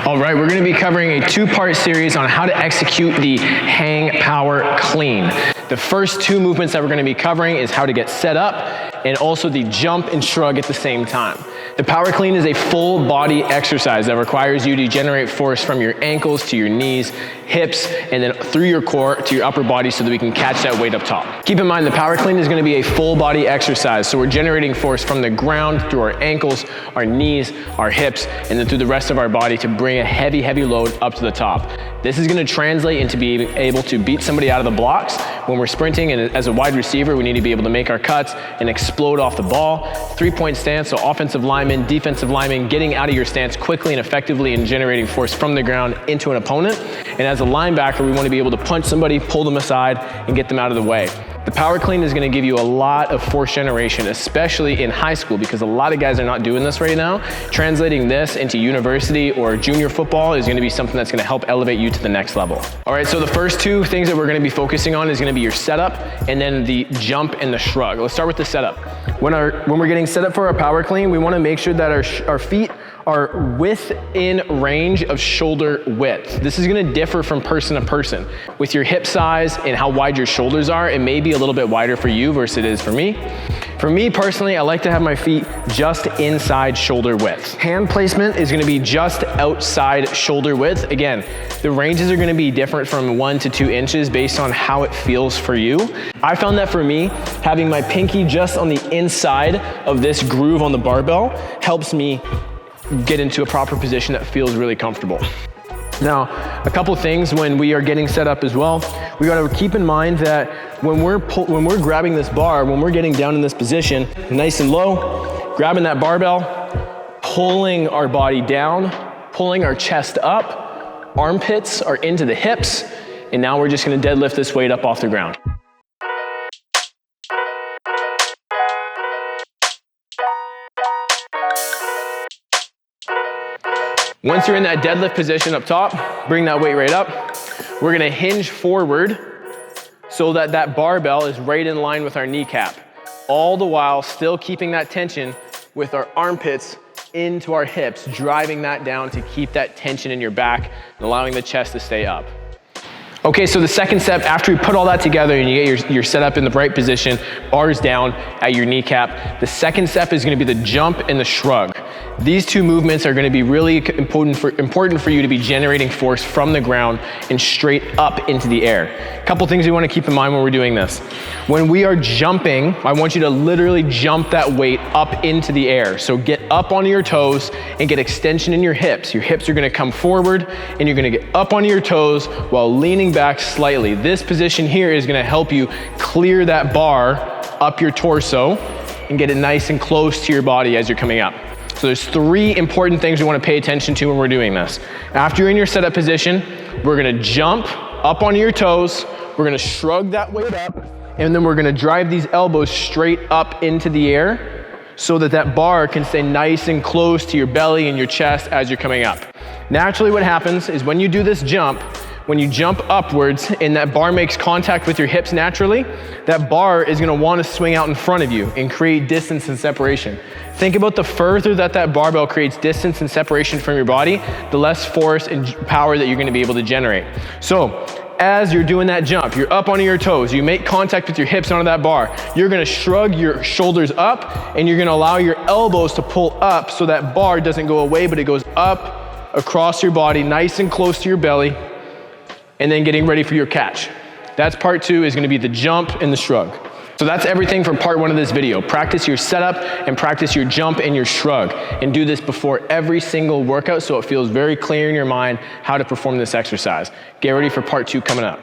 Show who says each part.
Speaker 1: All right, we're gonna be covering a two-part series on how to execute the hang power clean. The first two movements that we're gonna be covering is how to get set up and also the jump and shrug at the same time. The power clean is a full body exercise that requires you to generate force from your ankles to your knees, hips, and then through your core to your upper body so that we can catch that weight up top. Keep in mind the power clean is gonna be a full body exercise, so we're generating force from the ground through our ankles, our knees, our hips, and then through the rest of our body to bring a heavy, heavy load up to the top. This is gonna translate into being able to beat somebody out of the blocks. When we're sprinting and as a wide receiver, we need to be able to make our cuts and explode off the ball. 3-point stance, so offensive lineman, defensive lineman, getting out of your stance quickly and effectively and generating force from the ground into an opponent. And as a linebacker, we wanna be able to punch somebody, pull them aside, and get them out of the way. The power clean is gonna give you a lot of force generation, especially in high school, because a lot of guys are not doing this right now. Translating this into university or junior football is gonna be something that's gonna help elevate you to the next level. All right, so the first two things that we're gonna be focusing on is gonna be your setup and then the jump and the shrug. Let's start with the setup. When we're getting set up for our power clean, we wanna make sure that our feet are within range of shoulder width. This is gonna differ from person to person. With your hip size and how wide your shoulders are, it may be a little bit wider for you versus it is for me. For me personally, I like to have my feet just inside shoulder width. Hand placement is gonna be just outside shoulder width. Again, the ranges are gonna be different from 1 to 2 inches based on how it feels for you. I found that for me, having my pinky just on the inside of this groove on the barbell helps me get into a proper position that feels really comfortable. Now, a couple things when we are getting set up as well, we gotta keep in mind that when we're grabbing this bar, when we're getting down in this position, nice and low, grabbing that barbell, pulling our body down, pulling our chest up, armpits are into the hips, and now we're just gonna deadlift this weight up off the ground. Once you're in that deadlift position up top, bring that weight right up. We're gonna hinge forward so that that barbell is right in line with our kneecap, all the while still keeping that tension with our armpits into our hips, driving that down to keep that tension in your back and allowing the chest to stay up. Okay, so the second step, after we put all that together and you get your setup in the right position, bars down at your kneecap, the second step is gonna be the jump and the shrug. These two movements are gonna be really important for you to be generating force from the ground and straight up into the air. A couple things we wanna keep in mind when we're doing this. When we are jumping, I want you to literally jump that weight up into the air. So get up onto your toes and get extension in your hips. Your hips are gonna come forward and you're gonna get up onto your toes while leaning back slightly. This position here is gonna help you clear that bar up your torso and get it nice and close to your body as you're coming up. So there's 3 important things we want to pay attention to when we're doing this. After you're in your setup position, we're gonna jump up onto your toes, we're gonna shrug that weight up, and then we're gonna drive these elbows straight up into the air so that that bar can stay nice and close to your belly and your chest as you're coming up. Naturally what happens is when you do this jump, when you jump upwards and that bar makes contact with your hips naturally, that bar is gonna wanna swing out in front of you and create distance and separation. Think about the further that barbell creates distance and separation from your body, the less force and power that you're gonna be able to generate. So, as you're doing that jump, you're up onto your toes, you make contact with your hips onto that bar, you're gonna shrug your shoulders up and you're gonna allow your elbows to pull up so that bar doesn't go away, but it goes up across your body, nice and close to your belly, and then getting ready for your catch. That's part 2 is gonna be the jump and the shrug. So that's everything for part 1 of this video. Practice your setup and practice your jump and your shrug. And do this before every single workout so it feels very clear in your mind how to perform this exercise. Get ready for part 2 coming up.